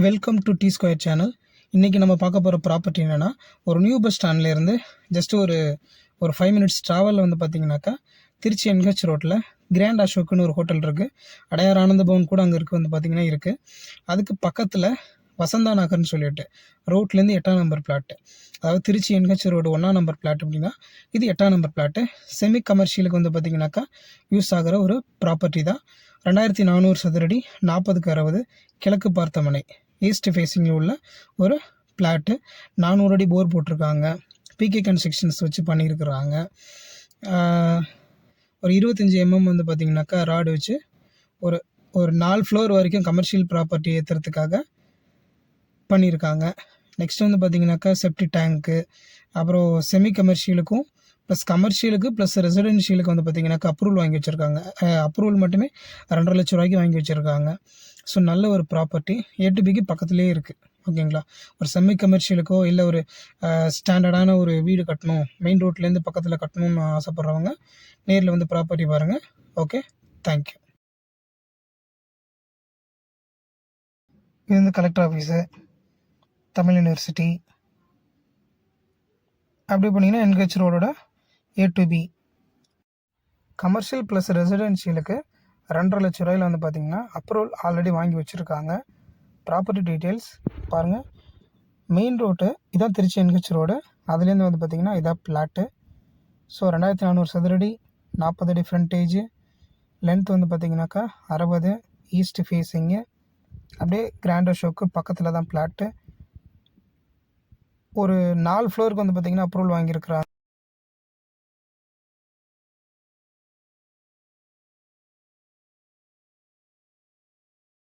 Welcome to T square channel. இன்றைக்கி நம்ம பார்க்க போகிற ப்ராப்பர்ட்டி என்னென்னா, ஒரு நியூ பஸ் ஸ்டாண்ட்லேருந்து ஜஸ்ட் ஒரு 5 மினிட்ஸ் ட்ராவலில் வந்து பார்த்திங்கனாக்கா, திருச்சி என்ஹெச் ரோட்டில் கிராண்ட் அசோக்குன்னு ஒரு ஹோட்டல் இருக்குது. அடையார் ஆனந்த பவன் கூட அங்கே இருக்குது வந்து பார்த்திங்கன்னா இருக்குது. அதுக்கு பக்கத்தில் வசந்தா நகர்னு சொல்லிட்டு ரோட்லேருந்து 8ஆம் நம்பர் பிளாட்டு, அதாவது திருச்சி என்ஹெச் ரோடு 1ஆம் நம்பர் பிளாட் அப்படின்னா இது 8ஆம் நம்பர் பிளாட்டு. செமி கமர்ஷியலுக்கு வந்து பார்த்திங்கனாக்கா யூஸ் ஆகிற ஒரு ப்ராப்பர்ட்டி தான். 2400 சதுரடி, 40க்கு 60, கிழக்கு பார்த்த மனை, ஈஸ்ட் ஃபேஸிங்கில் உள்ள ஒரு பிளாட்டு. 400 அடி போர் போட்டிருக்காங்க. பிகே கன்ஸ்ட்ரக்ஷன்ஸ் வச்சு பண்ணியிருக்கிறாங்க. ஒரு 25 வந்து பார்த்திங்கனாக்கா ராடு வச்சு ஒரு ஒரு 4 ஃப்ளோர் வரைக்கும் கமர்ஷியல் ப்ராப்பர்ட்டி ஏற்றுறதுக்காக பண்ணியிருக்காங்க. நெக்ஸ்ட் வந்து பார்த்திங்கனாக்கா செப்டி டேங்க்கு, அப்புறம் செமி கமர்ஷியலுக்கும் ப்ளஸ் கமர்ஷியலுக்கு ப்ளஸ் ரெசிடென்ஷியலுக்கு வந்து பார்த்திங்கனாக்கா அப்ரூவல் வாங்கி வச்சுருக்காங்க. அப்ரூவல் மட்டுமே 2.5 லட்ச ரூபாய்க்கு வாங்கி வச்சுருக்காங்க. ஸோ நல்ல ஒரு ப்ராப்பர்ட்டி, ஏ டு பிக்கு பக்கத்துலேயே இருக்குது. ஓகேங்களா? ஒரு செமி கமர்ஷியலுக்கோ இல்லை ஒரு ஸ்டாண்டர்டான ஒரு வீடு கட்டணும், மெயின் ரோட்லேருந்து பக்கத்தில் கட்டணும்னு ஆசைப்பட்றவங்க நேரில் வந்து ப்ராப்பர்ட்டி பாருங்கள். Okay, thank you. இது வந்து கலெக்டர் ஆஃபீஸு, தமிழ் யூனிவர்சிட்டி. அப்படி பண்ணிங்கன்னா என்ஹெச் ரோடோட A to B. Commercial plus ரெசிடென்ஷியலுக்கு 2.5 லட்ச ரூபாயில் வந்து பார்த்திங்கன்னா அப்ரூவல் ஆல்ரெடி வாங்கி வச்சுருக்காங்க. ப்ராப்பர்ட்டி டீட்டெயில்ஸ் பாருங்கள். மெயின் ரோட்டு இதான் திருச்சி என்ஹெச் ரோடு, அதுலேருந்து வந்து பார்த்திங்கன்னா இதான் பிளாட்டு. ஸோ 2400 சதுரடி, 40 அடி ஃப்ரண்டேஜு, லென்த் வந்து பார்த்திங்கனாக்கா 60, ஈஸ்ட் ஃபேஸிங்கு, அப்படியே கிராண்ட் அசோக்கு பக்கத்தில் தான் பிளாட்டு. ஒரு 4 ஃப்ளோருக்கு வந்து பார்த்திங்கன்னா அப்ரூவல் வாங்கியிருக்கிறாங்க.